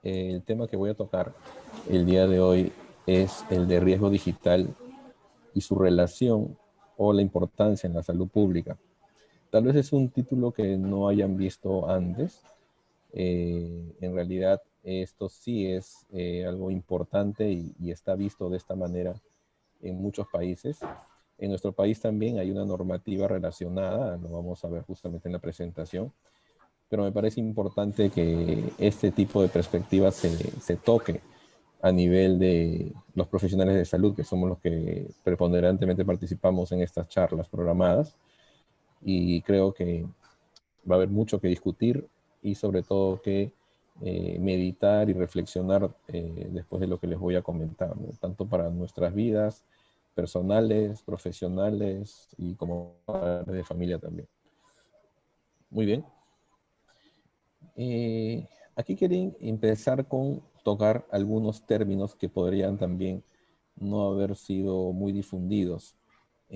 el tema que voy a tocar el día de hoy es el de riesgo digital y su relación o la importancia en la salud pública. Tal vez es un título que no hayan visto antes. En realidad esto sí es algo importante y está visto de esta manera en muchos países. En nuestro país también hay una normativa relacionada, lo vamos a ver justamente en la presentación, pero me parece importante que este tipo de perspectivas se toque a nivel de los profesionales de salud, que somos los que preponderantemente participamos en estas charlas programadas, y creo que va a haber mucho que discutir y sobre todo que meditar y reflexionar después de lo que les voy a comentar, ¿no? Tanto para nuestras vidas personales, profesionales y como de familia también. Muy bien. Aquí quería empezar con tocar algunos términos que podrían también no haber sido muy difundidos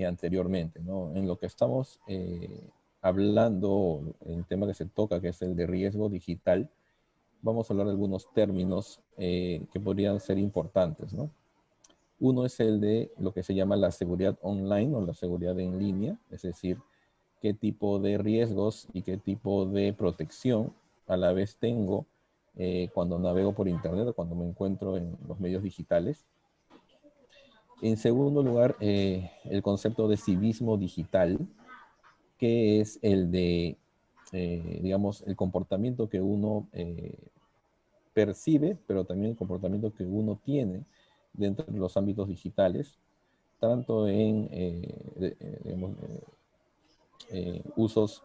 anteriormente, ¿no? En lo que estamos hablando, el tema que se toca, que es el de riesgo digital, vamos a hablar de algunos términos que podrían ser importantes, ¿no? Uno es el de lo que se llama la seguridad online o la seguridad en línea, es decir, qué tipo de riesgos y qué tipo de protección a la vez tengo cuando navego por internet o cuando me encuentro en los medios digitales. En segundo lugar, el concepto de civismo digital, que es el de, digamos, el comportamiento que uno percibe, pero también el comportamiento que uno tiene dentro de los ámbitos digitales, tanto en, digamos, usos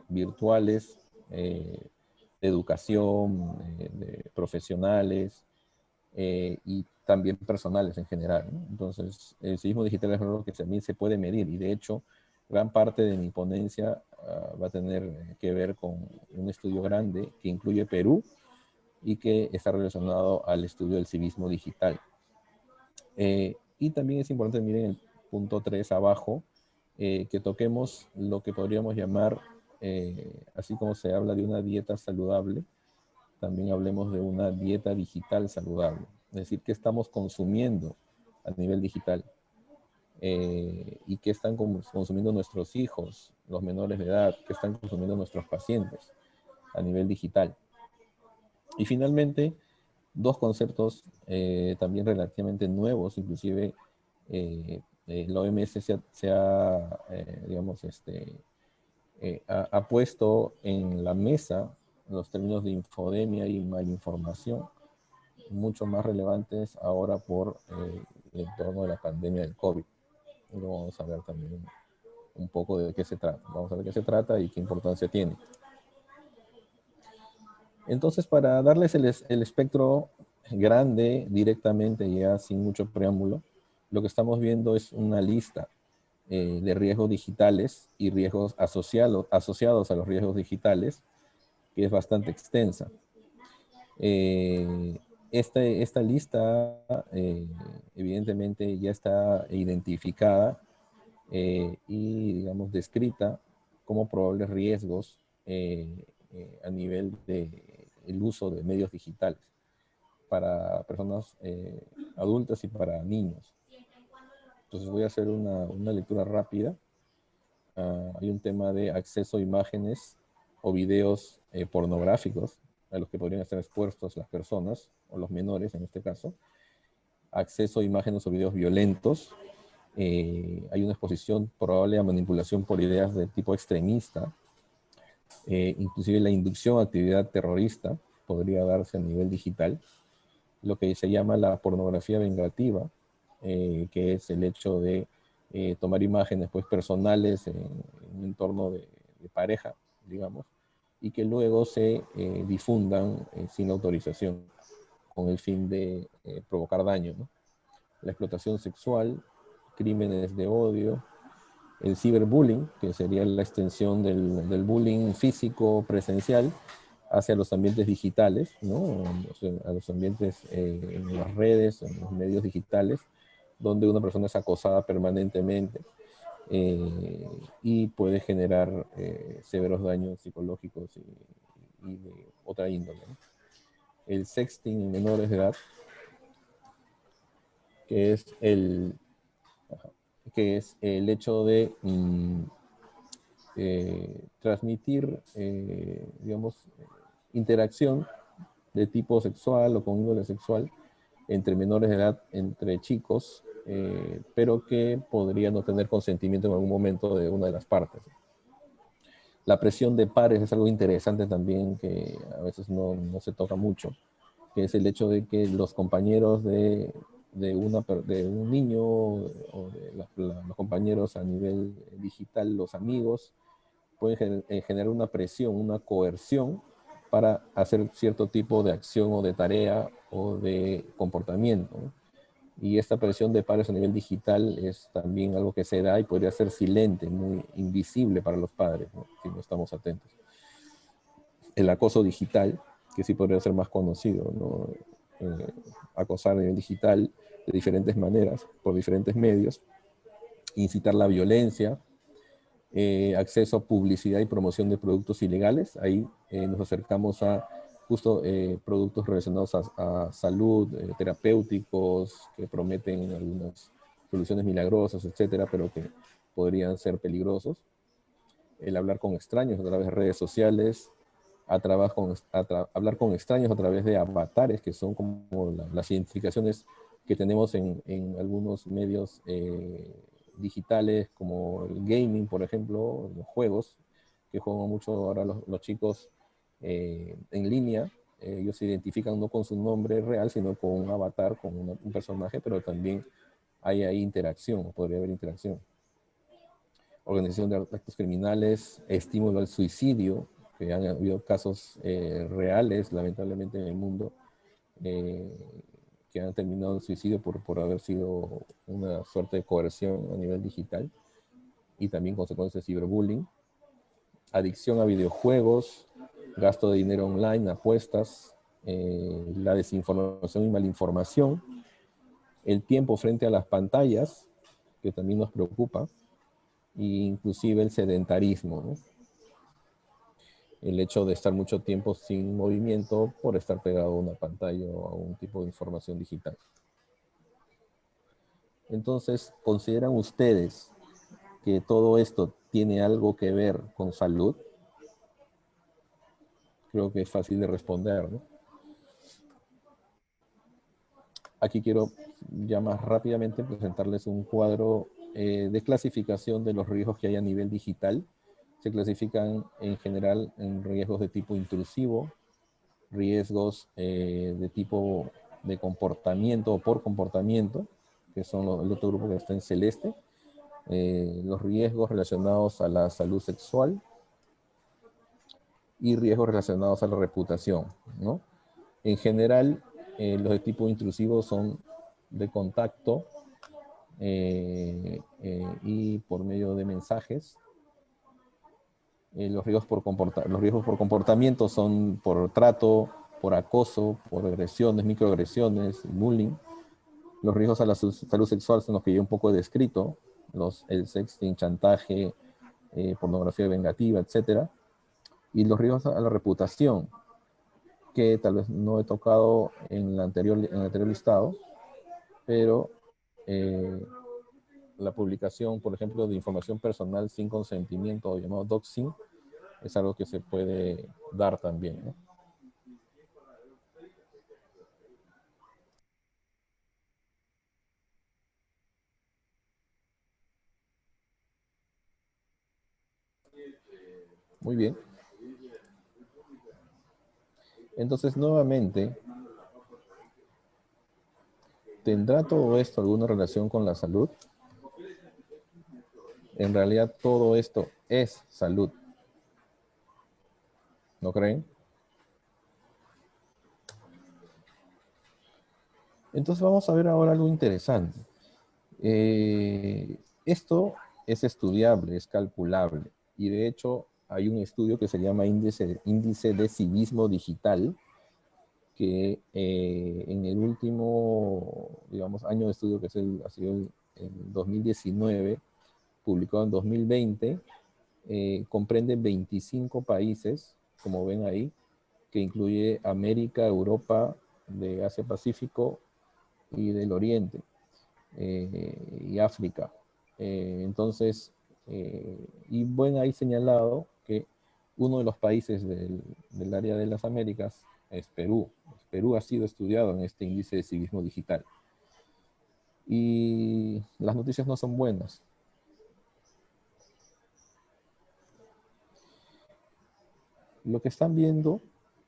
virtuales, de educación, de profesionales y también personales en general, ¿no? Entonces, el civismo digital es algo que también se puede medir y de hecho, gran parte de mi ponencia va a tener que ver con un estudio grande que incluye Perú y que está relacionado al estudio del civismo digital. Y también es importante, miren el punto 3 abajo, que toquemos lo que podríamos llamar, así como se habla de una dieta saludable, también hablemos de una dieta digital saludable. Es decir, qué estamos consumiendo a nivel digital y qué están consumiendo nuestros hijos, los menores de edad, qué están consumiendo nuestros pacientes a nivel digital. Y finalmente, dos conceptos también relativamente nuevos, inclusive la OMS digamos, ha puesto en la mesa los términos de infodemia y malinformación, mucho más relevantes ahora por el entorno de la pandemia del COVID. Y lo vamos a ver también un poco de qué se trata. Vamos a ver qué se trata y qué importancia tiene. Entonces, para darles el espectro grande directamente, ya sin mucho preámbulo, lo que estamos viendo es una lista de riesgos digitales y riesgos asociados a los riesgos digitales, que es bastante extensa. Esta lista, evidentemente, ya está identificada y, digamos, descrita como probables riesgos a nivel del uso de medios digitales para personas adultas y para niños. Entonces voy a hacer una lectura rápida. Hay un tema de acceso a imágenes o videos pornográficos a los que podrían estar expuestos las personas o los menores en este caso. Acceso a imágenes o videos violentos. Hay una exposición probable a manipulación por ideas de tipo extremista. Inclusive la inducción a actividad terrorista podría darse a nivel digital. Lo que se llama la pornografía vengativa, que es el hecho de tomar imágenes pues, personales en un entorno de pareja, digamos, y que luego se difundan sin autorización con el fin de provocar daño, ¿no? La explotación sexual, crímenes de odio, el ciberbullying, que sería la extensión del bullying físico presencial hacia los ambientes digitales, ¿no? O sea, a los ambientes en las redes, en los medios digitales, donde una persona es acosada permanentemente y puede generar severos daños psicológicos y de otra índole, ¿no? el sexting en menores de edad, que es el hecho de transmitir, digamos, interacción de tipo sexual o con índole sexual entre menores de edad, entre chicos, pero que podría no tener consentimiento en algún momento de una de las partes. La presión de pares es algo interesante también que a veces no se toca mucho, que es el hecho de que los compañeros de un niño o de los compañeros a nivel digital, los amigos, pueden generar una presión, una coerción para hacer cierto tipo de acción o de tarea o de comportamiento, ¿no? Y esta presión de pares a nivel digital es también algo que se da y podría ser silente, muy invisible para los padres, ¿no? Si no estamos atentos. El acoso digital, que sí podría ser más conocido, ¿no? Acosar a nivel digital de diferentes maneras, por diferentes medios, incitar la violencia, acceso a publicidad y promoción de productos ilegales. Ahí nos acercamos a justo productos relacionados a salud, terapéuticos, que prometen algunas soluciones milagrosas, etcétera, pero que podrían ser peligrosos. El hablar con extraños a través de redes sociales, hablar con extraños a través de avatares, que son como las identificaciones que tenemos en algunos medios digitales, como el gaming, por ejemplo, los juegos, que juegan mucho ahora los chicos en línea. Ellos se identifican no con su nombre real, sino con un avatar, con un personaje, pero también hay ahí interacción, podría haber interacción. Organización de actos criminales, estímulo al suicidio, que han habido casos reales, lamentablemente, en el mundo, eh, que han terminado en suicidio por haber sido una suerte de coerción a nivel digital, y también consecuencias de ciberbullying. Adicción a videojuegos, gasto de dinero online, apuestas, la desinformación y malinformación, el tiempo frente a las pantallas, que también nos preocupa, e inclusive el sedentarismo, ¿no? El hecho de estar mucho tiempo sin movimiento por estar pegado a una pantalla o a un tipo de información digital. Entonces, ¿consideran ustedes que todo esto tiene algo que ver con salud? Creo que es fácil de responder, ¿no? Aquí quiero ya más rápidamente presentarles un cuadro de clasificación de los riesgos que hay a nivel digital. Se clasifican en general en riesgos de tipo intrusivo, riesgos de tipo de comportamiento o por comportamiento, que son el otro grupo que está en celeste, los riesgos relacionados a la salud sexual y riesgos relacionados a la reputación, ¿no? En general, los de tipo intrusivo son de contacto y por medio de mensajes. Los riesgos por comportamiento son por trato, por acoso, por agresiones, microagresiones, bullying. Los riesgos a la salud sexual son los que yo un poco he descrito, el sexting, chantaje, pornografía vengativa, etc. Y los riesgos a la reputación, que tal vez no he tocado en el anterior listado, pero la publicación, por ejemplo, de información personal sin consentimiento, llamado doxing, es algo que se puede dar también, ¿no? Muy bien. Entonces, nuevamente, ¿tendrá todo esto alguna relación con la salud? En realidad, todo esto es salud, ¿no creen? Entonces, vamos a ver ahora algo interesante. Esto es estudiable, es calculable, y de hecho hay un estudio que se llama índice de civismo digital, que en el último, digamos, año de estudio, que ha sido el 2019, publicado en 2020, comprende 25 países, como ven ahí, que incluye América, Europa, de Asia-Pacífico y del Oriente, y África. Entonces, y bueno, ahí señalado que uno de los países del área de las Américas es Perú. Perú ha sido estudiado en este índice de civismo digital. Y las noticias no son buenas. Lo que están viendo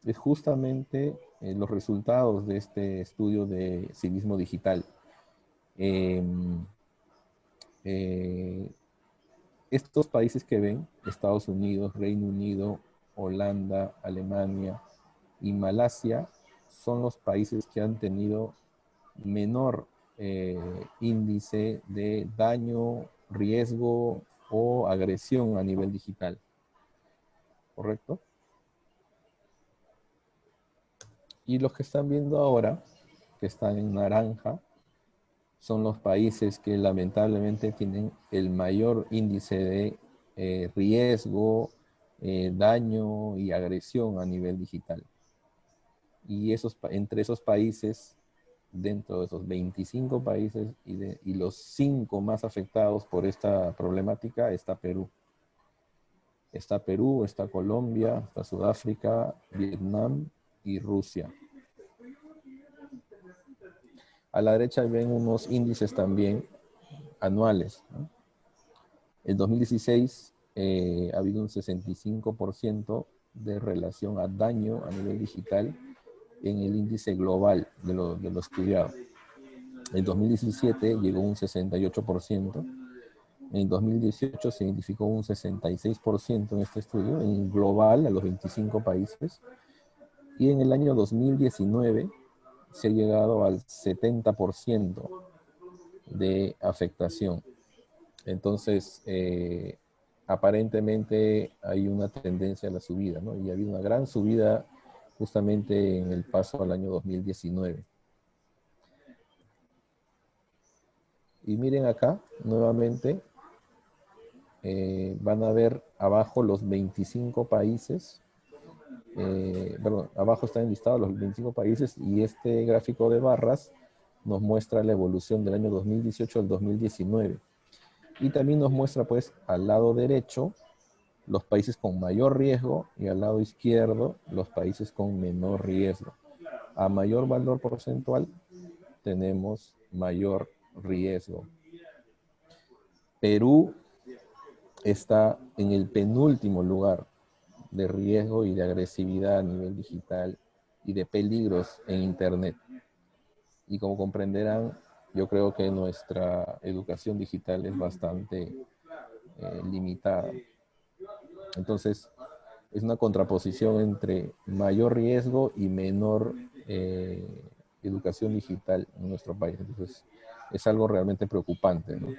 es justamente los resultados de este estudio de civismo digital. Eh, eh, Estos países que ven, Estados Unidos, Reino Unido, Holanda, Alemania y Malasia, son los países que han tenido menor índice de daño, riesgo o agresión a nivel digital. ¿Correcto? Y los que están viendo ahora, que están en naranja, son los países que lamentablemente tienen el mayor índice de riesgo, daño y agresión a nivel digital. Y entre esos países, dentro de esos 25 países y los 5 más afectados por esta problemática, está Perú. Está Perú, está Colombia, está Sudáfrica, Vietnam y Rusia. A la derecha ven unos índices también anuales, ¿no? En 2016 ha habido un 65% de relación a daño a nivel digital en el índice global de lo estudiado. En 2017 llegó un 68%. En 2018 se identificó un 66% en este estudio, en global a los 25 países. Y en el año 2019 se ha llegado al 70% de afectación. Entonces, aparentemente hay una tendencia a la subida, ¿no? Y ha habido una gran subida justamente en el paso al año 2019. Y miren acá, nuevamente, van a ver abajo los 25 países, perdón, abajo están enlistados los 25 países y este gráfico de barras nos muestra la evolución del año 2018 al 2019. Y también nos muestra, pues, al lado derecho, los países con mayor riesgo y al lado izquierdo, los países con menor riesgo. A mayor valor porcentual, tenemos mayor riesgo. Perú está en el penúltimo lugar de riesgo y de agresividad a nivel digital y de peligros en Internet. Y como comprenderán, yo creo que nuestra educación digital es bastante limitada. Entonces, es una contraposición entre mayor riesgo y menor educación digital en nuestro país. Entonces, es algo realmente preocupante, ¿no?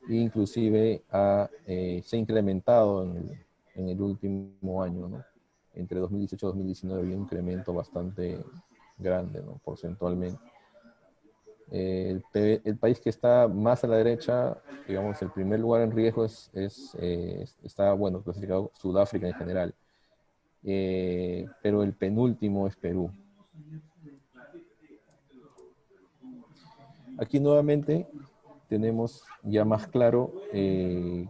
Inclusive se ha incrementado en el último año, ¿no? Entre 2018 y 2019 había un incremento bastante grande, ¿no? Porcentualmente. El país que está más a la derecha, digamos, el primer lugar en riesgo está, bueno, clasificado Sudáfrica en general. Pero el penúltimo es Perú. Aquí nuevamente tenemos ya más claro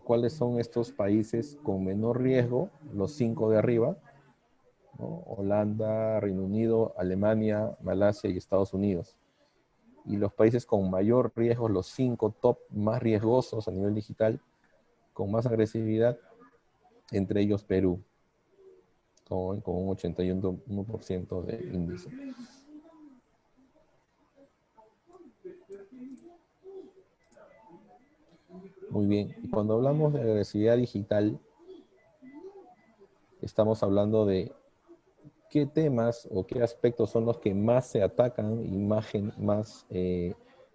cuáles son estos países con menor riesgo, los 5 de arriba, ¿no? Holanda, Reino Unido, Alemania, Malasia y Estados Unidos. Y los países con mayor riesgo, los 5 top más riesgosos a nivel digital, con más agresividad, entre ellos Perú, con un 81% de índice. Muy bien, y cuando hablamos de agresividad digital, estamos hablando de qué temas o qué aspectos son los que más se atacan y más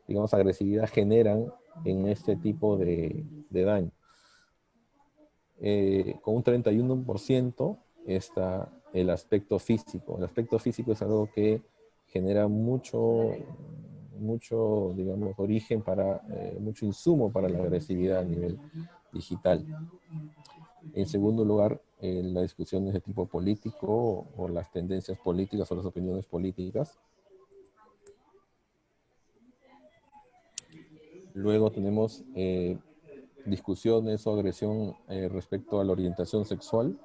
digamos, agresividad generan en este tipo de daño. Con un 31% está el aspecto físico. El aspecto físico es algo que genera mucho, digamos, origen para, mucho insumo para la agresividad a nivel digital. En segundo lugar, la discusión de tipo político o las tendencias políticas o las opiniones políticas. Luego tenemos discusiones o agresión respecto a la orientación sexual,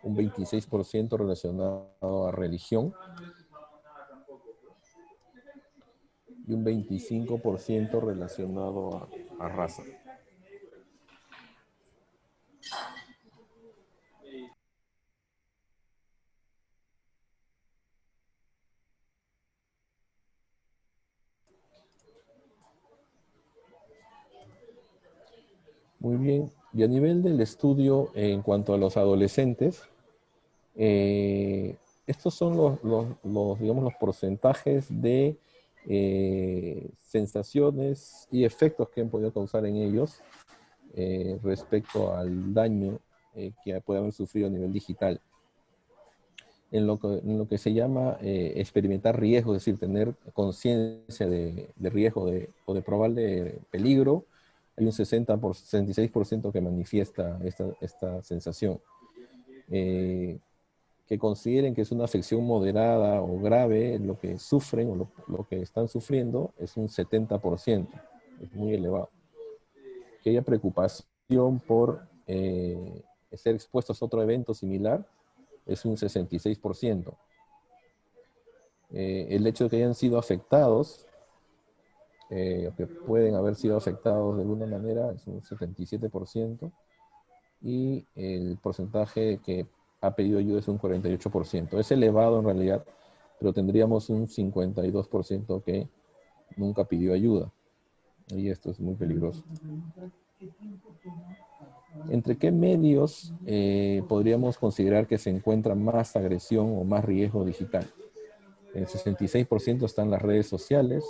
un 26% relacionado a religión y un 25% relacionado a raza. Muy bien. Y a nivel del estudio en cuanto a los adolescentes, estos son digamos, los porcentajes de sensaciones y efectos que han podido causar en ellos respecto al daño que puede haber sufrido a nivel digital. En lo que se llama experimentar riesgo, es decir, tener conciencia de riesgo o de probable peligro, hay un 66% que manifiesta esta sensación. Que consideren que es una afección moderada o grave, lo que sufren o lo que están sufriendo es un 70%, es muy elevado. Que haya preocupación por ser expuestos a otro evento similar es un 66%. El hecho de que hayan sido afectados, o que pueden haber sido afectados de alguna manera, es un 77%, y el porcentaje que ha pedido ayuda es un 48%. Es elevado en realidad, pero tendríamos un 52% que nunca pidió ayuda. Y esto es muy peligroso. ¿Entre qué medios podríamos considerar que se encuentra más agresión o más riesgo digital? El 66% están las redes sociales,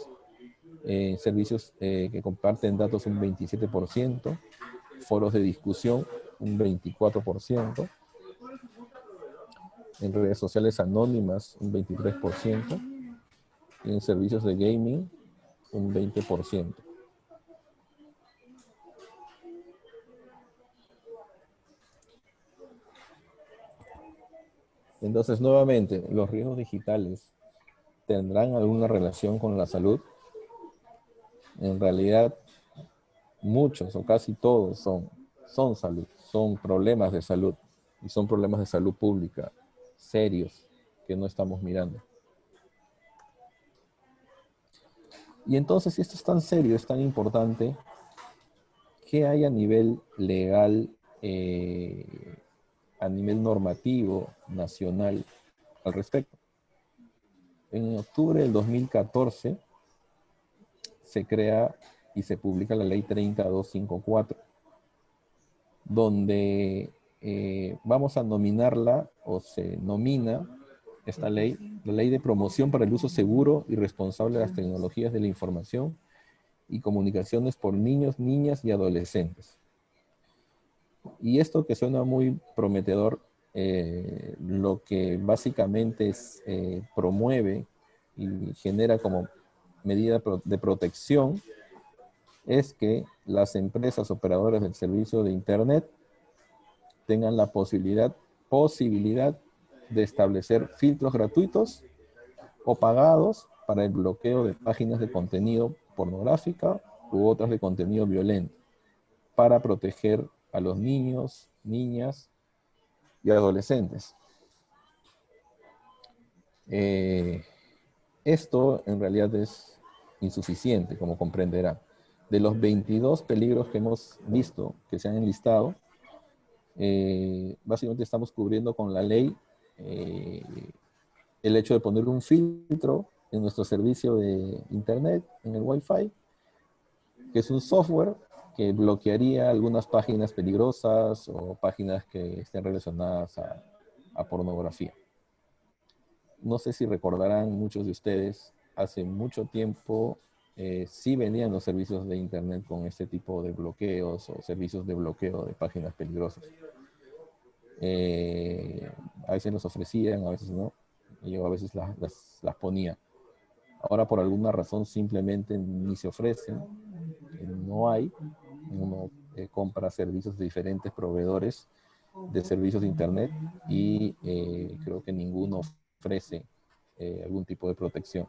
servicios que comparten datos un 27%, foros de discusión un 24%, en redes sociales anónimas un 23%, y en servicios de gaming un 20%. Entonces, nuevamente, ¿los riesgos digitales tendrán alguna relación con la salud? En realidad, muchos o casi todos son salud, son problemas de salud, y son problemas de salud pública serios que no estamos mirando. Y entonces, si esto es tan serio, es tan importante, ¿qué hay a nivel legal, a nivel normativo, nacional, al respecto? En octubre del 2014 se crea y se publica la ley 30254, donde vamos a nominarla, o se nomina esta ley, la Ley de Promoción para el Uso Seguro y Responsable de las Tecnologías de la Información y Comunicaciones por Niños, Niñas y Adolescentes. Y esto, que suena muy prometedor, lo que básicamente promueve y genera como medida de protección es que las empresas operadoras del servicio de Internet tengan la posibilidad de establecer filtros gratuitos o pagados para el bloqueo de páginas de contenido pornográfica u otras de contenido violento, para proteger a los niños, niñas y adolescentes. Esto en realidad es insuficiente, como comprenderán. De los 22 peligros que hemos visto, que se han enlistado, básicamente estamos cubriendo con la ley el hecho de poner un filtro en nuestro servicio de Internet, en el Wi-Fi, que es un software que bloquearía algunas páginas peligrosas o páginas que estén relacionadas a pornografía. No sé si recordarán muchos de ustedes, hace mucho tiempo sí venían los servicios de Internet con este tipo de bloqueos o servicios de bloqueo de páginas peligrosas. A veces los ofrecían, a veces no, y yo a veces las ponía. Ahora, por alguna razón, simplemente ni se ofrecen, no hay, uno compra servicios de diferentes proveedores de servicios de Internet y creo que ninguno ofrece algún tipo de protección.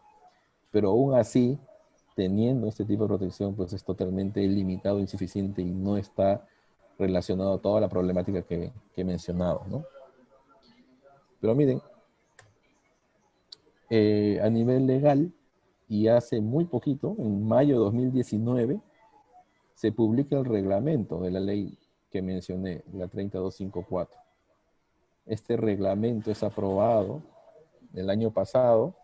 Pero aún así, teniendo este tipo de protección, pues es totalmente limitado, insuficiente y no está relacionado a toda la problemática que he mencionado, ¿no? Pero miren, a nivel legal, y hace muy poquito, en mayo de 2019, se publica el reglamento de la ley que mencioné, la 30254. Este reglamento es aprobado el año pasado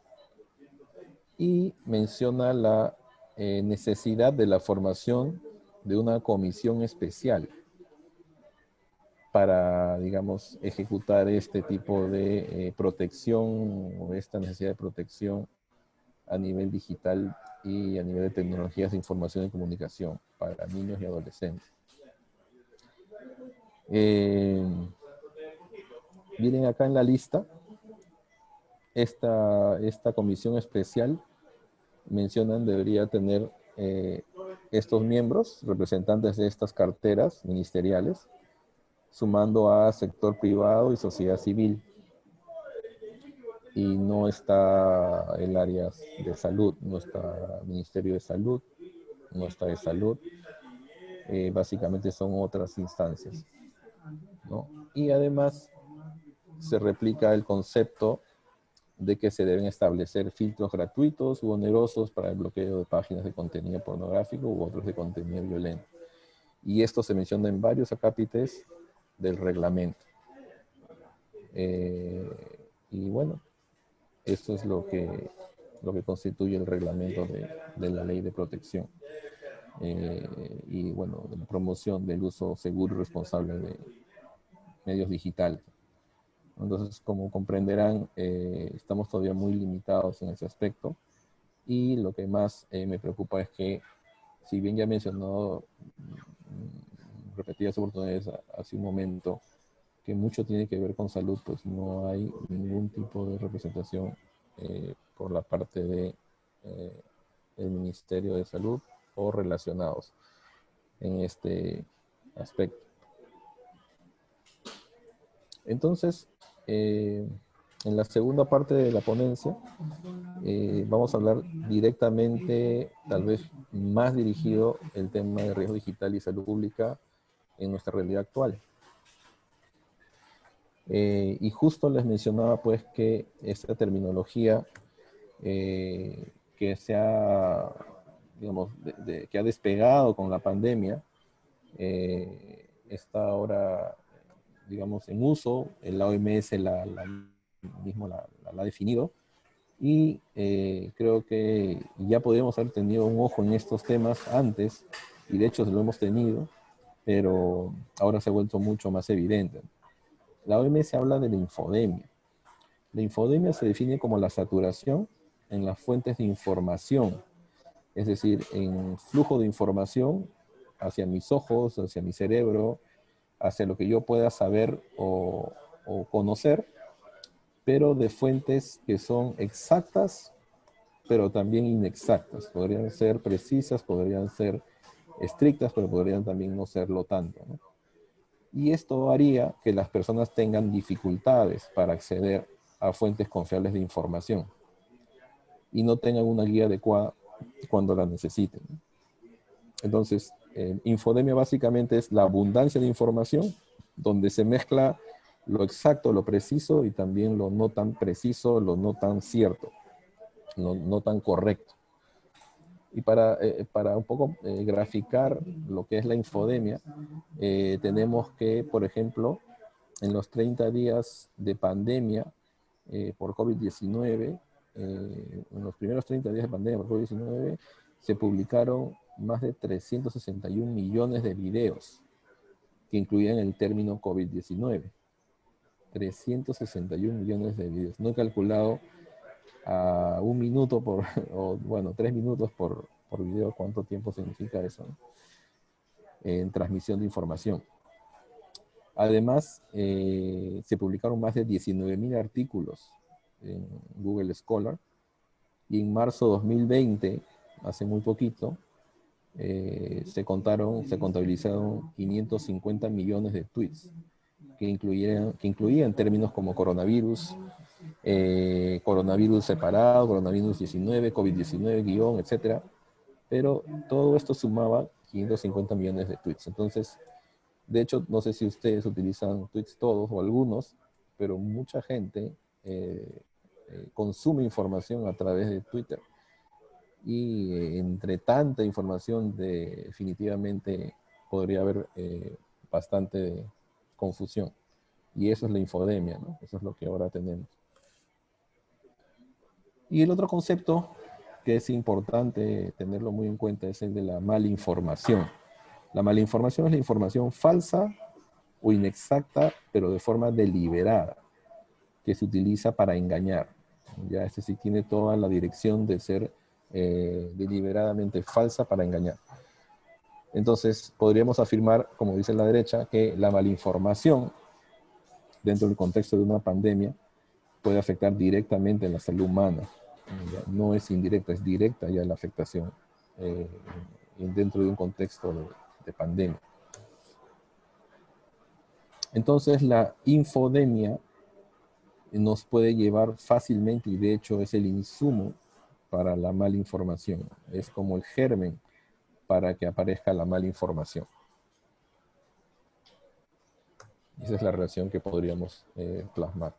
y menciona la necesidad de la formación de una comisión especial para, digamos, ejecutar este tipo de protección o esta necesidad de protección a nivel digital y a nivel de tecnologías de información y comunicación para niños y adolescentes. Miren acá en la lista, esta comisión especial mencionan debería tener estos miembros, representantes de estas carteras ministeriales, sumando a sector privado y sociedad civil. Y no está el área de salud, no está Ministerio de Salud, no está de Salud, básicamente son otras instancias, ¿no? Y además se replica el concepto de que se deben establecer filtros gratuitos u onerosos para el bloqueo de páginas de contenido pornográfico u otros de contenido violento. Y esto se menciona en varios acápites del reglamento. Y bueno, esto es lo que constituye el reglamento de la ley de protección. Y bueno, de la promoción del uso seguro y responsable de medios digitales. Entonces, como comprenderán, estamos todavía muy limitados en ese aspecto. Y lo que más me preocupa es que, si bien ya he mencionado repetidas oportunidades hace un momento, que mucho tiene que ver con salud, pues no hay ningún tipo de representación por la parte de el Ministerio de Salud o relacionados en este aspecto. Entonces, en la segunda parte de la ponencia, vamos a hablar directamente, tal vez más dirigido, el tema de riesgo digital y salud pública en nuestra realidad actual. Y justo les mencionaba pues que esta terminología que se ha, digamos, que ha despegado con la pandemia, está ahora, digamos, en uso. La OMS mismo la ha definido. Y creo que ya podríamos haber tenido un ojo en estos temas antes, y de hecho lo hemos tenido, pero ahora se ha vuelto mucho más evidente. La OMS habla de la infodemia. La infodemia se define como la saturación en las fuentes de información, es decir, en flujo de información hacia mis ojos, hacia mi cerebro, hacia lo que yo pueda saber o conocer, pero de fuentes que son exactas, pero también inexactas. Podrían ser precisas, podrían ser estrictas, pero podrían también no serlo tanto, ¿no? Y esto haría que las personas tengan dificultades para acceder a fuentes confiables de información y no tengan una guía adecuada cuando la necesiten. Entonces, infodemia básicamente es la abundancia de información donde se mezcla lo exacto, lo preciso y también lo no tan preciso, lo no tan cierto, no tan correcto. Y para un poco graficar lo que es la infodemia, tenemos que, por ejemplo, en los 30 días de pandemia por COVID-19, en los primeros 30 días de pandemia por COVID-19, se publicaron más de 361 millones de videos que incluían el término COVID-19. 361 millones de videos. No he calculado a un minuto o bueno, 3 minutos por video, cuánto tiempo significa eso, ¿no? En transmisión de información. Además, se publicaron más de 19,000 artículos en Google Scholar, y en marzo de 2020, hace muy poquito, se contabilizaron 550 millones de tweets que incluían términos como coronavirus, coronavirus separado, coronavirus 19, COVID-19 guión, etcétera. Pero todo esto sumaba 550 millones de tweets. Entonces, de hecho, no sé si ustedes utilizan tweets todos o algunos, pero mucha gente consume información a través de Twitter. Y entre tanta información, definitivamente podría haber bastante confusión. Y eso es la infodemia, ¿no? Eso es lo que ahora tenemos. Y el otro concepto que es importante tenerlo muy en cuenta es el de la malinformación. La malinformación es la información falsa o inexacta, pero de forma deliberada, que se utiliza para engañar. Ya este sí tiene toda la dirección de ser deliberadamente falsa para engañar. Entonces, podríamos afirmar, como dice la derecha, que la malinformación, dentro del contexto de una pandemia, puede afectar directamente en la salud humana. No es indirecta, es directa ya la afectación dentro de un contexto de pandemia. Entonces, la infodemia nos puede llevar fácilmente, y de hecho es el insumo para la malinformación. Es como el germen para que aparezca la malinformación. Esa es la relación que podríamos plasmar.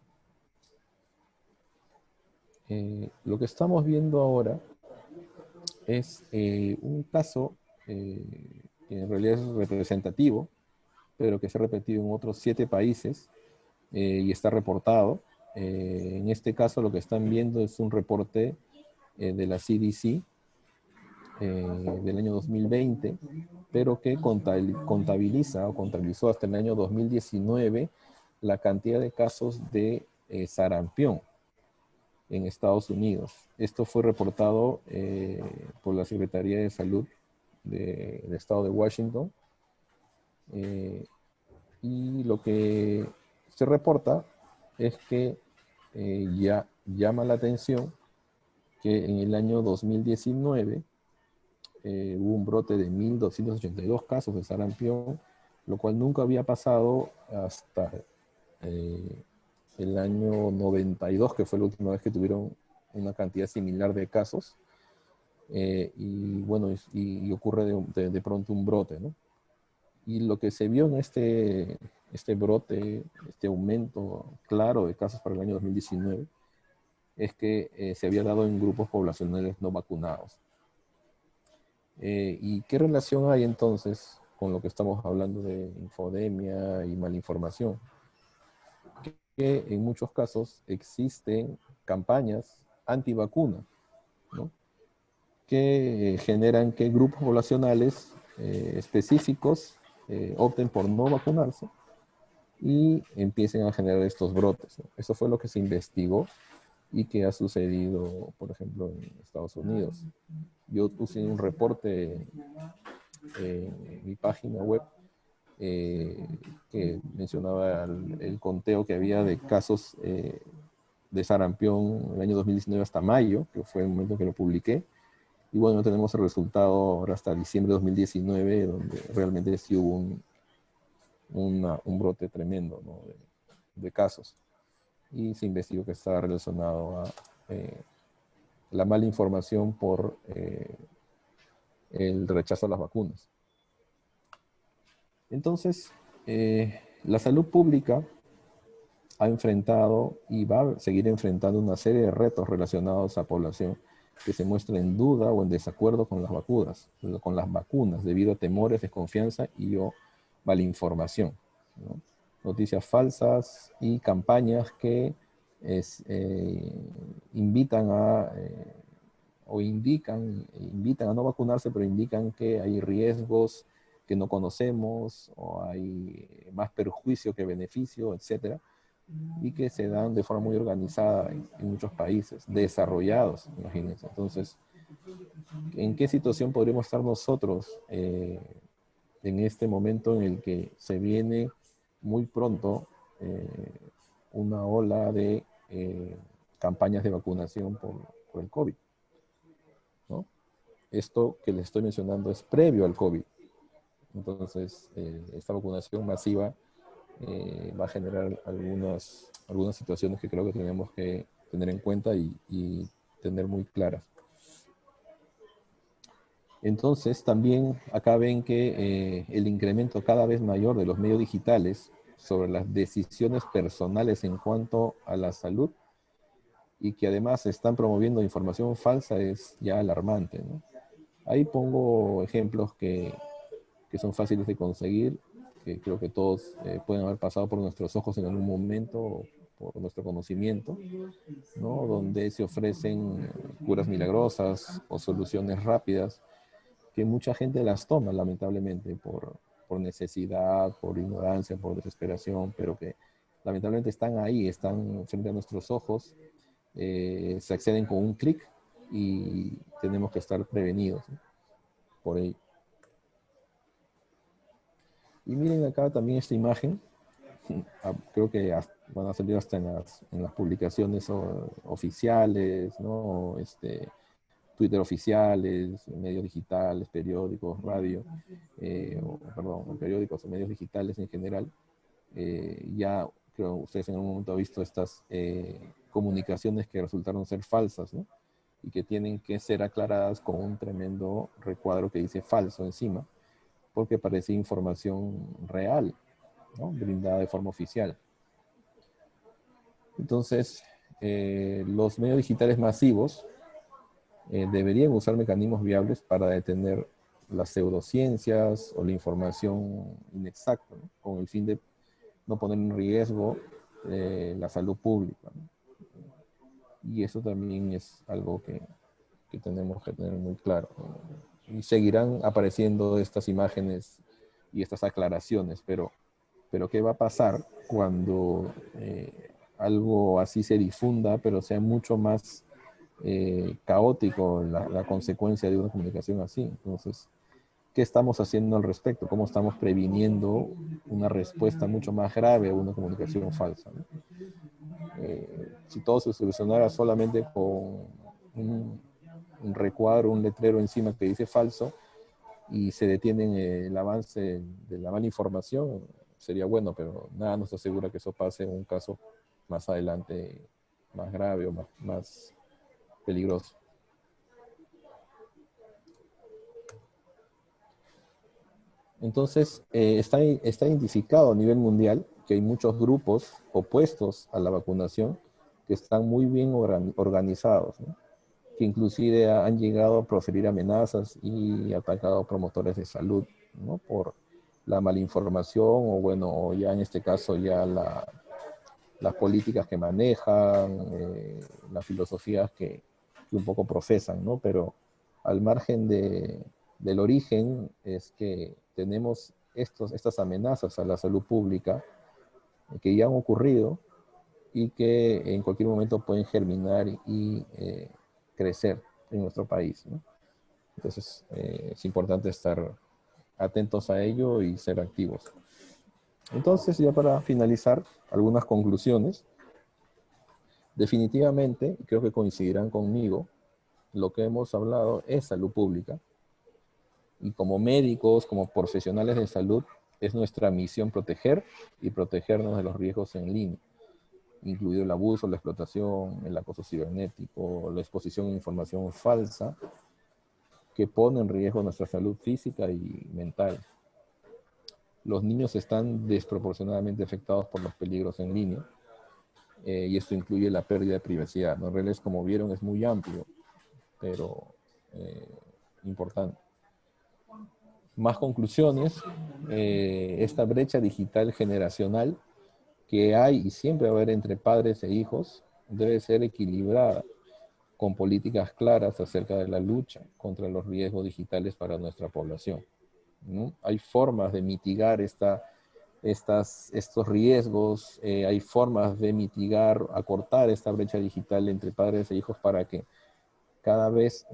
Lo que estamos viendo ahora es un caso que en realidad es representativo, pero que se ha repetido en otros 7 países y está reportado. En este caso lo que están viendo es un reporte de la CDC del año 2020, pero que contabilizó hasta el año 2019 la cantidad de casos de sarampión en Estados Unidos. Esto fue reportado por la Secretaría de Salud del Estado de Washington. Y lo que se reporta es que ya llama la atención que en el año 2019 hubo un brote de 1.282 casos de sarampión, lo cual nunca había pasado hasta el año 92, que fue la última vez que tuvieron una cantidad similar de casos. Y bueno, y ocurre de pronto un brote, ¿no? Y lo que se vio en este brote, este aumento claro de casos para el año 2019, es que se había dado en grupos poblacionales no vacunados. ¿Y qué relación hay entonces con lo que estamos hablando de infodemia y malinformación? Que en muchos casos existen campañas antivacunas, ¿no? Que generan que grupos poblacionales específicos opten por no vacunarse y empiecen a generar estos brotes, ¿no? Eso fue lo que se investigó y que ha sucedido, por ejemplo, en Estados Unidos. Yo puse un reporte en mi página web que mencionaba el conteo que había de casos de sarampión en el año 2019 hasta mayo, que fue el momento en que lo publiqué. Y bueno, tenemos el resultado ahora hasta diciembre de 2019, donde realmente sí hubo un brote tremendo, ¿no? de casos. Y se investigó que estaba relacionado a la mala información por el rechazo a las vacunas. Entonces, la salud pública ha enfrentado y va a seguir enfrentando una serie de retos relacionados a población que se muestra en duda o en desacuerdo con las vacunas, debido a temores, desconfianza y o malinformación, ¿no? Noticias falsas y campañas que invitan a o invitan a no vacunarse, pero indican que hay riesgos que no conocemos o hay más perjuicio que beneficio, etcétera, y que se dan de forma muy organizada en muchos países desarrollados, imagínense. Entonces, ¿en qué situación podríamos estar nosotros en este momento en el que se viene muy pronto una ola de campañas de vacunación por el COVID, ¿no? esto que les estoy mencionando es previo al COVID. Entonces, esta vacunación masiva va a generar algunas situaciones que creo que tenemos que tener en cuenta y tener muy claras. Entonces, también acá ven que el incremento cada vez mayor de los medios digitales sobre las decisiones personales en cuanto a la salud y que además están promoviendo información falsa es ya alarmante, ¿no? Ahí pongo ejemplos que son fáciles de conseguir, que creo que todos pueden haber pasado por nuestros ojos en algún momento, por nuestro conocimiento, ¿no? Donde se ofrecen curas milagrosas o soluciones rápidas que mucha gente las toma, lamentablemente, por necesidad, por ignorancia, por desesperación, pero que lamentablemente están ahí, están frente a nuestros ojos, se acceden con un clic y tenemos que estar prevenidos, ¿no? Por ello. Y miren acá también esta imagen, creo que van a salir hasta en las publicaciones oficiales, ¿no? Twitter oficiales, medios digitales, periódicos, radio, perdón, periódicos o medios digitales en general. Ya creo ustedes en algún momento han visto estas comunicaciones que resultaron ser falsas, ¿no? Y que tienen que ser aclaradas con un tremendo recuadro que dice falso encima, porque parece información real, ¿no? Brindada de forma oficial. Entonces, los medios digitales masivos deberían usar mecanismos viables para detener las pseudociencias o la información inexacta, ¿no? Con el fin de no poner en riesgo la salud pública, ¿no? Y eso también es algo que tenemos que tener muy claro, ¿no? Y seguirán apareciendo estas imágenes y estas aclaraciones, pero ¿qué va a pasar cuando algo así se difunda, pero sea mucho más caótico la consecuencia de una comunicación así? Entonces, ¿qué estamos haciendo al respecto? ¿Cómo estamos previniendo una respuesta mucho más grave a una comunicación falsa, ¿no? Si todo se solucionara solamente con un recuadro, un letrero encima que dice falso, y se detiene el avance de la mala información, sería bueno, pero nada nos asegura que eso pase en un caso más adelante más grave o más peligroso. Entonces, está identificado a nivel mundial que hay muchos grupos opuestos a la vacunación que están muy bien organizados, ¿no? Que inclusive han llegado a proferir amenazas y atacado a promotores de salud, ¿no? Por la malinformación o bueno, o ya en este caso ya las políticas que manejan, las filosofías que un poco profesan, ¿no? Pero al margen del origen es que tenemos estas amenazas a la salud pública que ya han ocurrido y que en cualquier momento pueden germinar y crecer en nuestro país, ¿no? Entonces es importante estar atentos a ello y ser activos. Entonces, ya para finalizar, algunas conclusiones. Definitivamente, creo que coincidirán conmigo, lo que hemos hablado es salud pública. Y como médicos, como profesionales de salud, es nuestra misión proteger y protegernos de los riesgos en línea, incluido el abuso, la explotación, el acoso cibernético, la exposición a información falsa, que pone en riesgo nuestra salud física y mental. Los niños están desproporcionadamente afectados por los peligros en línea, y esto incluye la pérdida de privacidad, ¿no? En realidad, como vieron, es muy amplio, pero importante. Más conclusiones, esta brecha digital generacional que hay y siempre va a haber entre padres e hijos debe ser equilibrada con políticas claras acerca de la lucha contra los riesgos digitales para nuestra población, ¿no? Hay formas de mitigar estos riesgos, hay formas de mitigar, acortar esta brecha digital entre padres e hijos para que cada vez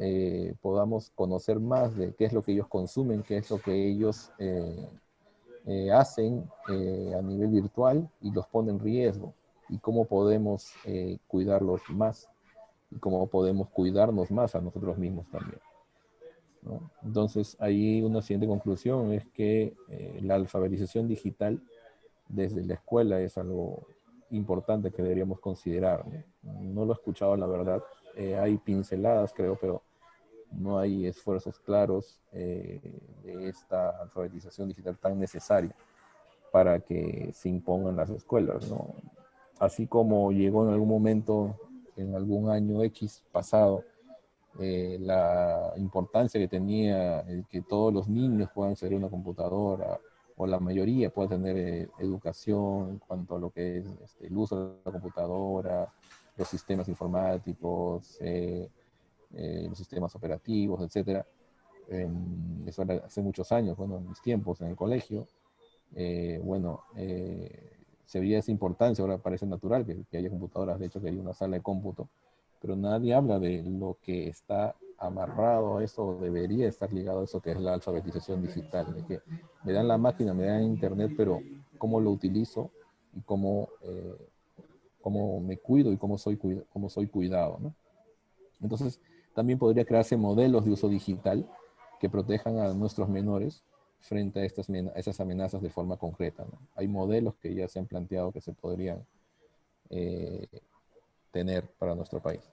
podamos conocer más de qué es lo que ellos consumen, qué es lo que ellos hacen a nivel virtual y los pone en riesgo, y cómo podemos cuidarlos más y cómo podemos cuidarnos más a nosotros mismos también. ¿no? Entonces, ahí una siguiente conclusión es que la alfabetización digital desde la escuela es algo importante que deberíamos considerar, ¿no? No lo he escuchado, la verdad. Hay pinceladas, creo, pero no hay esfuerzos claros de esta alfabetización digital tan necesaria para que se impongan en las escuelas, ¿no? Así como llegó en algún momento, en algún año X pasado, la importancia que tenía el que todos los niños puedan acceder a una computadora o la mayoría pueda tener educación en cuanto a lo que es el uso de la computadora, los sistemas informáticos, los sistemas operativos, etcétera. Eso era hace muchos años, bueno, en mis tiempos en el colegio, bueno, se veía esa importancia, ahora parece natural que haya computadoras, de hecho que hay una sala de cómputo, pero nadie habla de lo que está amarrado a eso, o debería estar ligado a eso, que es la alfabetización digital, de que me dan la máquina, me dan internet, pero cómo lo utilizo y cómo me cuido y cómo soy cuidado, ¿no? Entonces, también podría crearse modelos de uso digital que protejan a nuestros menores frente a esas amenazas de forma concreta, ¿no? Hay modelos que ya se han planteado que se podrían eh, tener para nuestro país.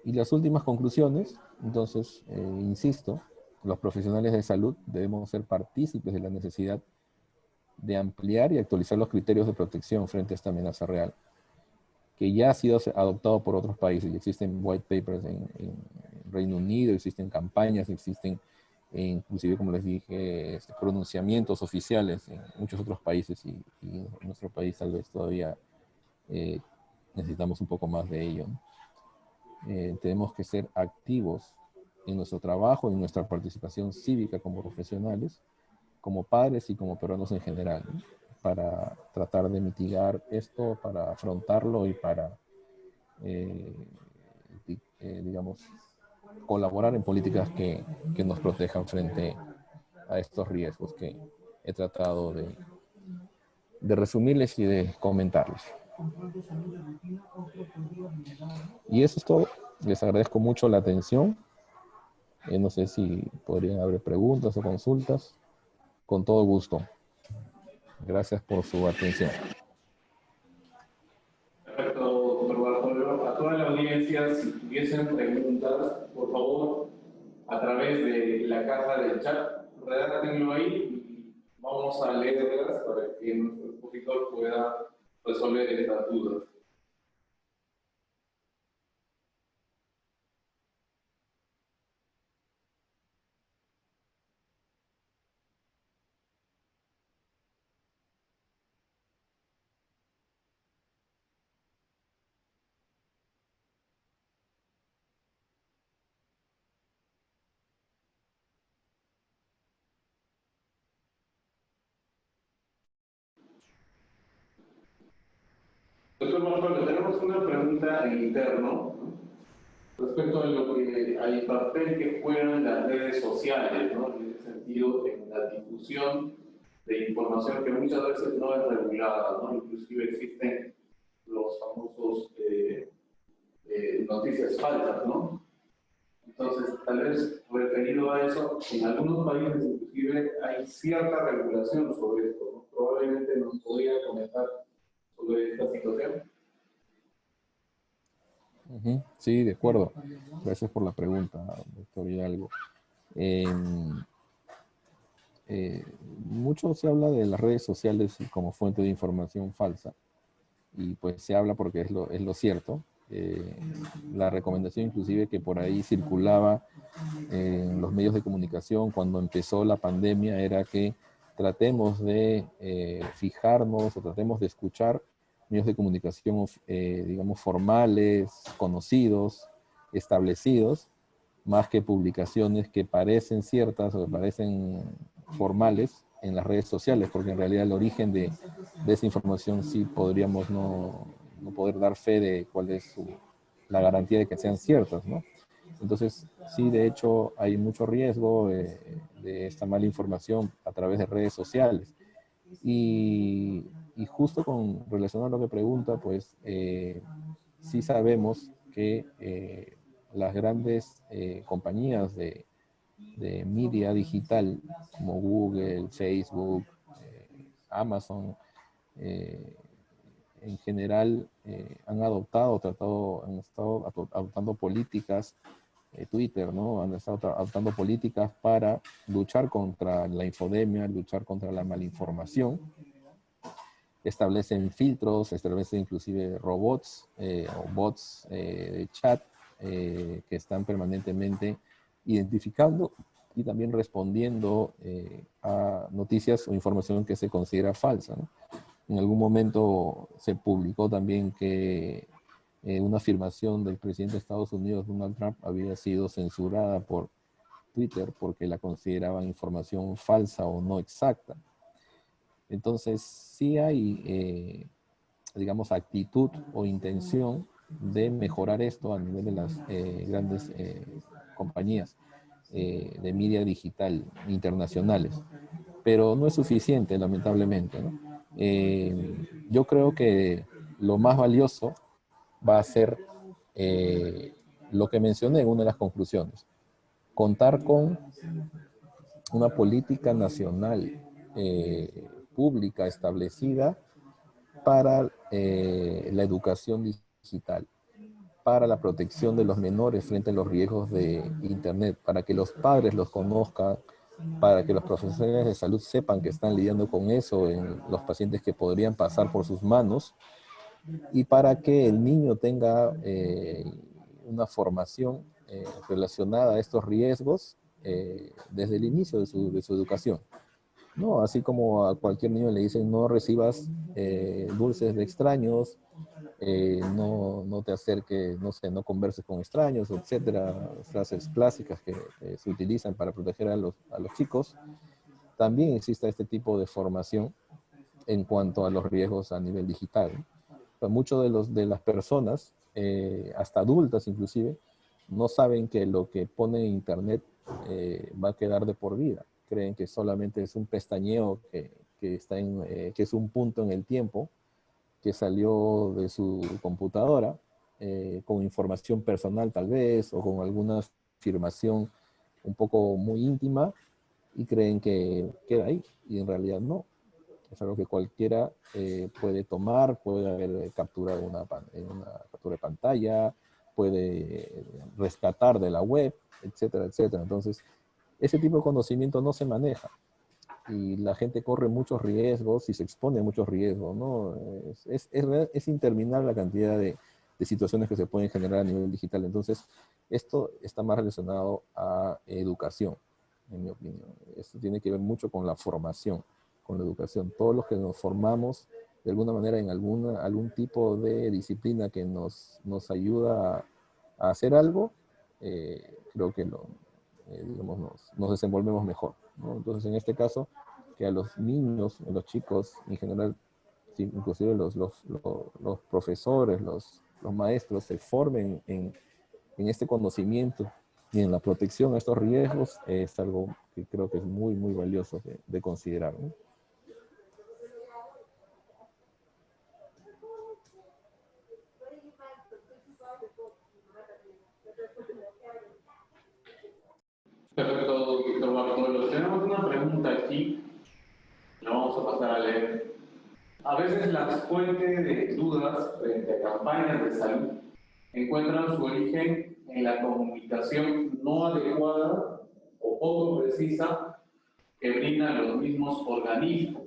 Y las últimas conclusiones, entonces, insisto, los profesionales de salud debemos ser partícipes de la necesidad de ampliar y actualizar los criterios de protección frente a esta amenaza real, que ya ha sido adoptado por otros países. Y existen white papers en Reino Unido, existen campañas, existen inclusive, como les dije, pronunciamientos oficiales en muchos otros países y en nuestro país tal vez todavía eh, necesitamos un poco más de ello, ¿no? Tenemos que ser activos en nuestro trabajo, en nuestra participación cívica como profesionales, como padres y como peruanos en general, ¿no? Para tratar de mitigar esto, para afrontarlo y para, eh, digamos, colaborar en políticas que nos protejan frente a estos riesgos que he tratado de resumirles y de comentarles. Y eso es todo. Les agradezco mucho la atención. No sé si podrían haber preguntas o consultas. Con todo gusto. Gracias por su atención. Perfecto, doctor Bartolo. A toda la audiencia, si tuviesen preguntas, por favor, a través de la caja del chat, redáctenlo ahí y vamos a leerlas para que nuestro expositor pueda resolver estas dudas. Doctor Bartolo, tenemos una pregunta en interno respecto a lo que al papel que juegan las redes sociales, ¿no? En ese sentido, en la difusión de información que muchas veces no es regulada, ¿no? Inclusive existen los famosos noticias falsas, ¿no? Entonces, tal vez referido a eso, en algunos países inclusive hay cierta regulación sobre esto, ¿no? Probablemente nos podría comentar sobre esta situación. Sí, de acuerdo. Gracias por la pregunta, doctor Hidalgo. Eh, Mucho se habla de las redes sociales como fuente de información falsa y pues se habla porque es lo cierto. Eh, la recomendación inclusive que por ahí circulaba en los medios de comunicación cuando empezó la pandemia era que tratemos de fijarnos o tratemos de escuchar medios de comunicación, digamos, formales, conocidos, establecidos, más que publicaciones que parecen ciertas o que parecen formales en las redes sociales, porque en realidad el origen de esa información sí podríamos no poder dar fe de cuál es la garantía de que sean ciertas, ¿no? Entonces, sí, de hecho, hay mucho riesgo de esta mala información a través de redes sociales. Y justo con relación a lo que pregunta, pues sí sabemos que las grandes compañías de media digital como Google, Facebook, Amazon, eh, en general han han estado adoptando políticas, Twitter, ¿no? Han estado adoptando políticas para luchar contra la infodemia, luchar contra la malinformación. Establecen filtros, establecen inclusive robots o bots de chat que están permanentemente identificando y también respondiendo a noticias o información que se considera falsa, ¿no? En algún momento se publicó también que una afirmación del presidente de Estados Unidos, Donald Trump, había sido censurada por Twitter porque la consideraban información falsa o no exacta. Entonces, sí hay, digamos, actitud o intención de mejorar esto a nivel de las grandes compañías de media digital internacionales. Pero no es suficiente, lamentablemente, ¿no? Yo creo que lo más valioso va a ser lo que mencioné en una de las conclusiones. Contar con una política nacional pública establecida para la educación digital, para la protección de los menores frente a los riesgos de Internet, para que los padres los conozcan, para que los profesionales de salud sepan que están lidiando con eso en los pacientes que podrían pasar por sus manos, y para que el niño tenga una formación relacionada a estos riesgos desde el inicio de su educación. No, así como a cualquier niño le dicen no recibas dulces de extraños, no te acerques, no sé, no converses con extraños, etcétera, frases clásicas que se utilizan para proteger a los chicos. También existe este tipo de formación en cuanto a los riesgos a nivel digital. Muchos de las personas, hasta adultas inclusive, no saben que lo que pone en internet va a quedar de por vida. Creen que solamente es un pestañeo que es un punto en el tiempo que salió de su computadora con información personal tal vez o con alguna afirmación un poco muy íntima y creen que queda ahí y en realidad no. Es algo que cualquiera puede tomar, puede haber capturado una captura de pantalla, puede rescatar de la web, etcétera, etcétera. Entonces, ese tipo de conocimiento no se maneja y la gente corre muchos riesgos y se expone a muchos riesgos, ¿no? Es interminable la cantidad de situaciones que se pueden generar a nivel digital. Entonces, esto está más relacionado a educación, en mi opinión. Esto tiene que ver mucho con la formación, con la educación. Todos los que nos formamos de alguna manera en algún tipo de disciplina que nos ayuda a hacer algo, creo que digamos, nos desenvolvemos mejor, ¿no? Entonces, en este caso, que a los niños, a los chicos en general, sí, inclusive los profesores, los maestros se formen en este conocimiento y en la protección a estos riesgos, es algo que creo que es muy, muy valioso de considerar, ¿no? Perfecto, Víctor Bartolo. Tenemos una pregunta aquí, la vamos a pasar a leer. A veces las fuentes de dudas frente a campañas de salud encuentran su origen en la comunicación no adecuada o poco precisa que brindan los mismos organismos.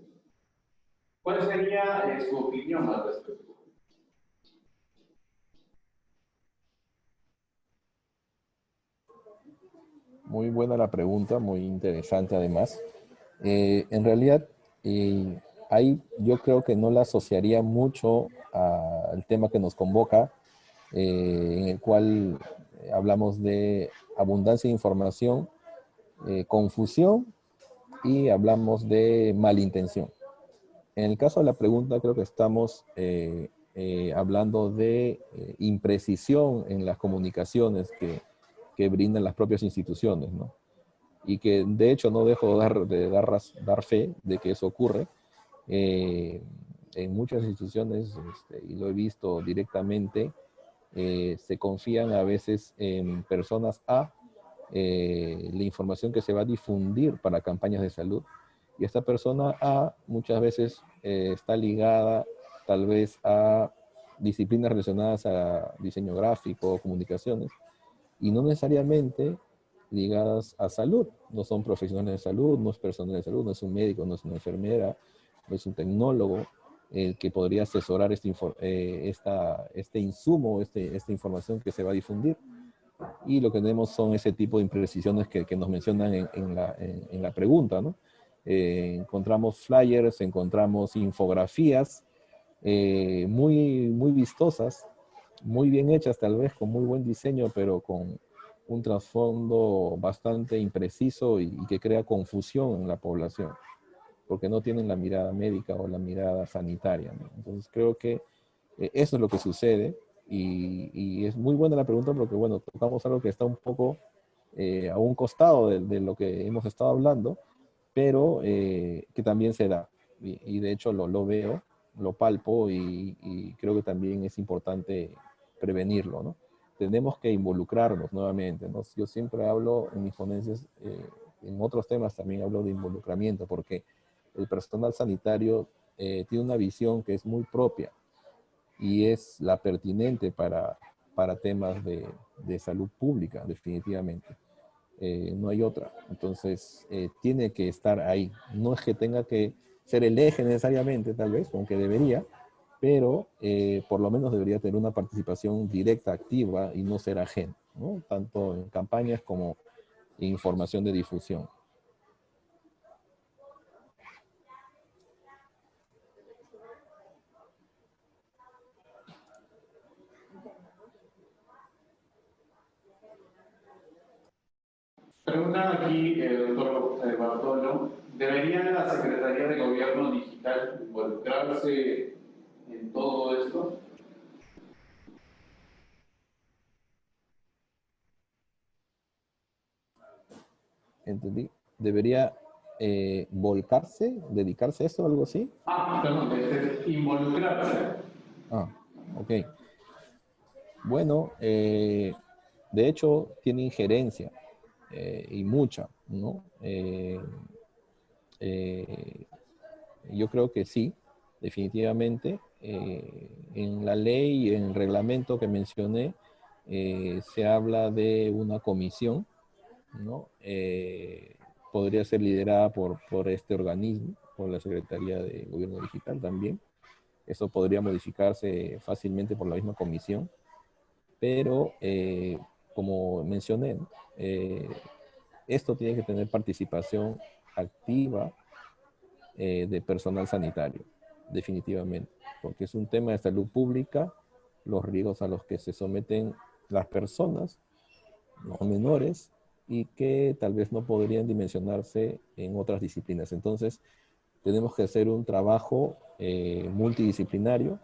¿Cuál sería su opinión al respecto? Muy buena la pregunta, muy interesante además. En realidad, ahí yo creo que no la asociaría mucho al tema que nos convoca, en el cual hablamos de abundancia de información, confusión y hablamos de malintención. En el caso de la pregunta, creo que estamos hablando de imprecisión en las comunicaciones que brindan las propias instituciones, ¿no? Y que de hecho no dejo de dar fe de que eso ocurre en muchas instituciones, y lo he visto directamente, se confían a veces en personas A, la información que se va a difundir para campañas de salud, y esta persona A muchas veces está ligada tal vez a disciplinas relacionadas a diseño gráfico, comunicaciones, y no necesariamente ligadas a salud. No son profesionales de salud, no es personal de salud, no es un médico, no es una enfermera, no es un tecnólogo el que podría asesorar este insumo, esta información que se va a difundir. Y lo que tenemos son ese tipo de imprecisiones que nos mencionan en la pregunta, ¿no? Encontramos flyers, encontramos infografías muy vistosas, muy bien hechas tal vez, con muy buen diseño, pero con un trasfondo bastante impreciso y que crea confusión en la población, porque no tienen la mirada médica o la mirada sanitaria, ¿no? Entonces creo que eso es lo que sucede, y es muy buena la pregunta porque, bueno, tocamos algo que está un poco a un costado de lo que hemos estado hablando, pero que también se da, y de hecho lo veo, lo palpo, y creo que también es importante prevenirlo, ¿no? Tenemos que involucrarnos nuevamente, ¿no? Yo siempre hablo en mis ponencias, en otros temas también hablo de involucramiento, porque el personal sanitario tiene una visión que es muy propia y es la pertinente para temas de salud pública, definitivamente. No hay otra. Entonces, tiene que estar ahí. No es que tenga que ser el eje necesariamente, tal vez, aunque debería, pero por lo menos debería tener una participación directa, activa, y no ser ajeno, ¿no? Tanto en campañas como en información de difusión. Pregunta aquí el doctor Bartolo, ¿debería la Secretaría de Gobierno Digital involucrarse en todo esto? ¿Entendí? ¿Debería volcarse, dedicarse a eso o algo así? Perdón, involucrarse. Ah, ok. Bueno, de hecho, tiene injerencia, y mucha, ¿no? Eh, yo creo que sí, definitivamente. En la ley y en el reglamento que mencioné, se habla de una comisión, ¿no? Podría ser liderada por este organismo, por la Secretaría de Gobierno Digital también. Eso podría modificarse fácilmente por la misma comisión, pero como mencioné, ¿no? Esto tiene que tener participación activa de personal sanitario, definitivamente, porque es un tema de salud pública, los riesgos a los que se someten las personas, los menores, y que tal vez no podrían dimensionarse en otras disciplinas. Entonces, tenemos que hacer un trabajo multidisciplinario,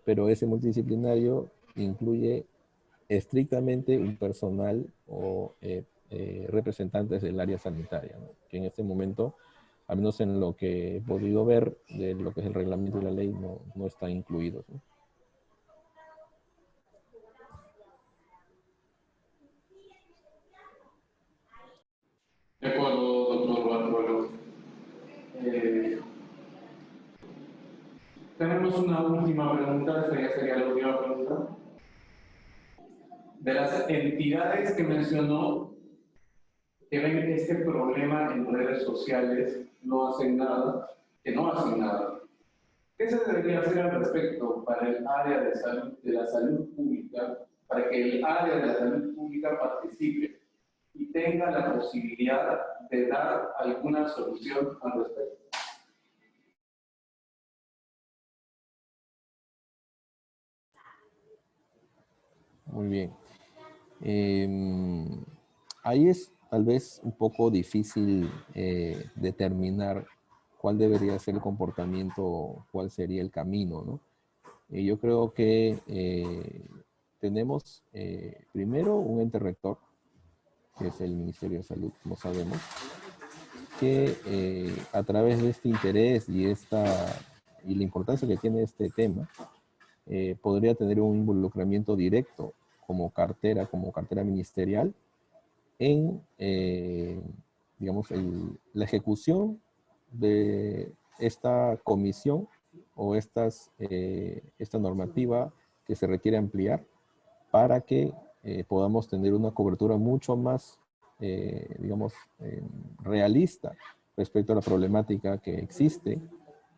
pero ese multidisciplinario incluye estrictamente un personal o representantes del área sanitaria, ¿no? Que en este momento, al menos en lo que he podido ver de lo que es el reglamento y la ley, no están incluidos, ¿no? De acuerdo, doctor Bartolo. Eh, Tenemos una última pregunta, esta ya sería la última pregunta. De las entidades que mencionó que ven este problema en redes sociales, no hacen nada, que no hacen nada. ¿Qué se debería hacer al respecto para el área de salud, de la salud pública, para que el área de la salud pública participe y tenga la posibilidad de dar alguna solución al respecto? Muy bien. Ahí es tal vez un poco difícil determinar cuál debería ser el comportamiento, cuál sería el camino, ¿no? Yo creo que tenemos primero un ente rector, que es el Ministerio de Salud, como sabemos, que a través de este interés y la importancia que tiene este tema, podría tener un involucramiento directo como cartera ministerial en, digamos, la ejecución de esta comisión o esta normativa que se requiere ampliar para que podamos tener una cobertura mucho más, digamos, realista respecto a la problemática que existe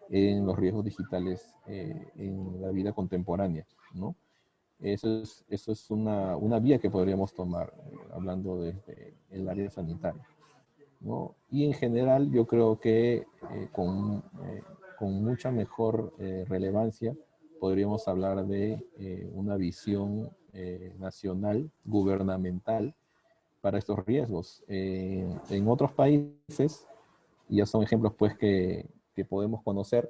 en los riesgos digitales en la vida contemporánea, ¿no? Eso es una vía que podríamos tomar, hablando desde el área sanitaria, ¿no? Y en general yo creo que con mucha mejor relevancia podríamos hablar de una visión nacional, gubernamental, para estos riesgos. En otros países, y ya son ejemplos pues que podemos conocer,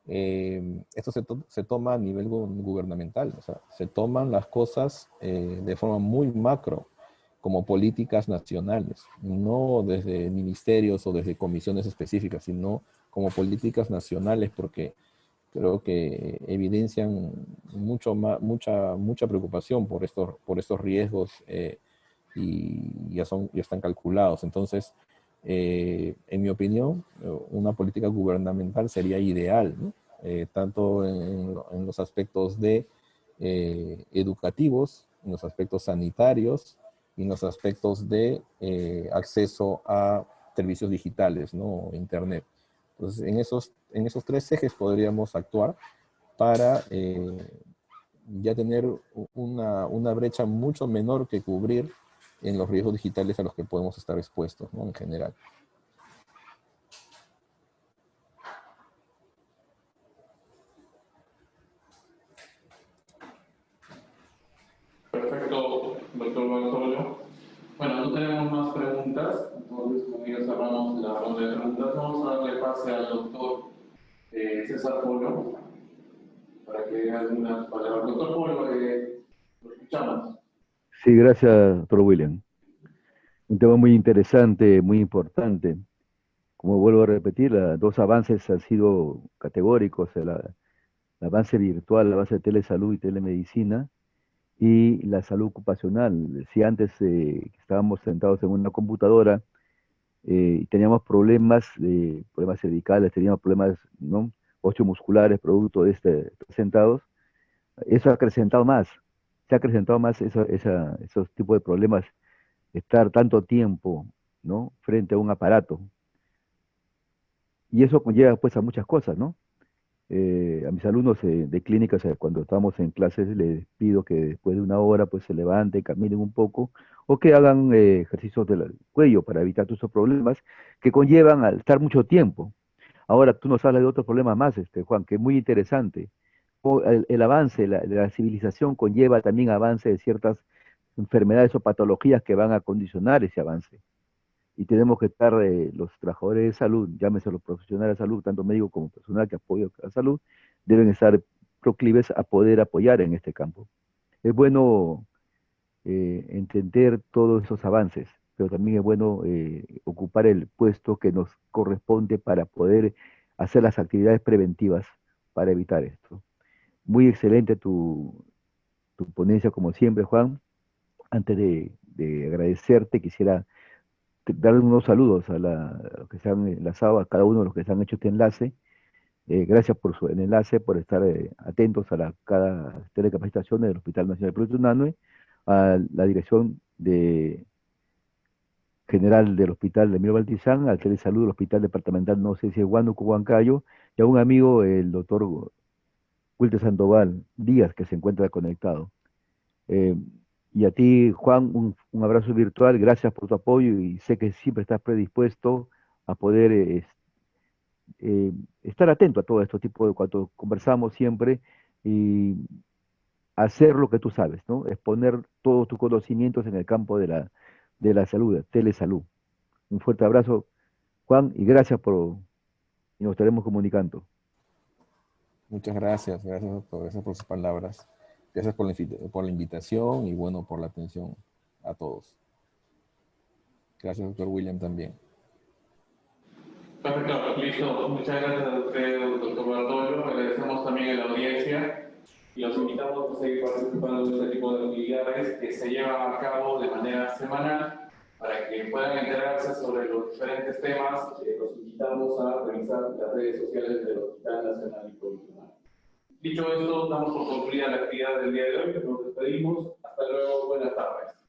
esto se toma a nivel gubernamental, o sea, se toman las cosas de forma muy macro, como políticas nacionales, no desde ministerios o desde comisiones específicas, sino como políticas nacionales, porque creo que evidencian mucha preocupación por estos riesgos y ya están calculados. Entonces, en mi opinión, una política gubernamental sería ideal, ¿no? Tanto en los aspectos educativos, en los aspectos sanitarios y en los aspectos de acceso a servicios digitales, ¿no? Internet. Entonces, en esos tres ejes podríamos actuar para ya tener una brecha mucho menor que cubrir en los riesgos digitales a los que podemos estar expuestos, ¿no? En general. Perfecto, doctor Bartolo. Bueno, no tenemos más preguntas, entonces con ello cerramos la ronda de preguntas. Vamos a darle pase al doctor César Polo para que dé algunas palabras. Doctor Polo, lo escuchamos. Sí, gracias, doctor William. Un tema muy interesante, muy importante. Como vuelvo a repetir, los dos avances han sido categóricos, el avance virtual, el avance de telesalud y telemedicina, y la salud ocupacional. Si antes estábamos sentados en una computadora y teníamos problemas cervicales, teníamos problemas, ¿no?, osteomusculares, producto de estar sentados, eso ha acrecentado más. Se ha acrecentado más esos tipos de problemas, estar tanto tiempo, ¿no?, frente a un aparato. Y eso conlleva pues a muchas cosas, ¿no? A mis alumnos de clínica, o sea, cuando estamos en clases, les pido que después de una hora pues se levanten, caminen un poco, o que hagan ejercicios del cuello para evitar todos esos problemas que conllevan al estar mucho tiempo. Ahora tú nos hablas de otro problema más, Juan, que es muy interesante. El avance, la civilización conlleva también avance de ciertas enfermedades o patologías que van a condicionar ese avance. Y tenemos que estar, los trabajadores de salud, llámese los profesionales de salud, tanto médicos como personal que apoya a la salud, deben estar proclives a poder apoyar en este campo. Es bueno entender todos esos avances, pero también es bueno ocupar el puesto que nos corresponde para poder hacer las actividades preventivas para evitar esto. Muy excelente tu ponencia, como siempre, Juan. Antes de agradecerte, quisiera darle unos saludos a los que se han enlazado, a cada uno de los que se han hecho este enlace. Gracias por el enlace, por estar atentos a cada telecapacitación del Hospital Nacional Proyecto Unanue, a la dirección general del Hospital de Emilio Baltizán, al Telesalud del Hospital Departamental, no sé si es Huánuco o Huancayo, y a un amigo, el doctor Wilter Sandoval Díaz, que se encuentra conectado. Eh, y a ti, Juan, un abrazo virtual, gracias por tu apoyo y sé que siempre estás predispuesto a poder estar atento a todo esto tipo de cuando conversamos siempre y hacer lo que tú sabes, ¿no? Exponer todos tus conocimientos en el campo de la salud, de telesalud. Un fuerte abrazo, Juan, y y nos estaremos comunicando. Muchas gracias, gracias por sus palabras. Gracias por la invitación y bueno, por la atención a todos. Gracias, doctor William, también. Perfecto, listo. Muchas gracias a usted, doctor Bartolo. Agradecemos también a la audiencia. y los invitamos a seguir participando de este tipo de actividades que se llevan a cabo de manera semanal. Para que puedan enterarse sobre los diferentes temas, los invitamos a revisar las redes sociales del Hospital Nacional y Provincial. Dicho esto, damos por concluida la actividad del día de hoy, nos despedimos. Hasta luego, buenas tardes.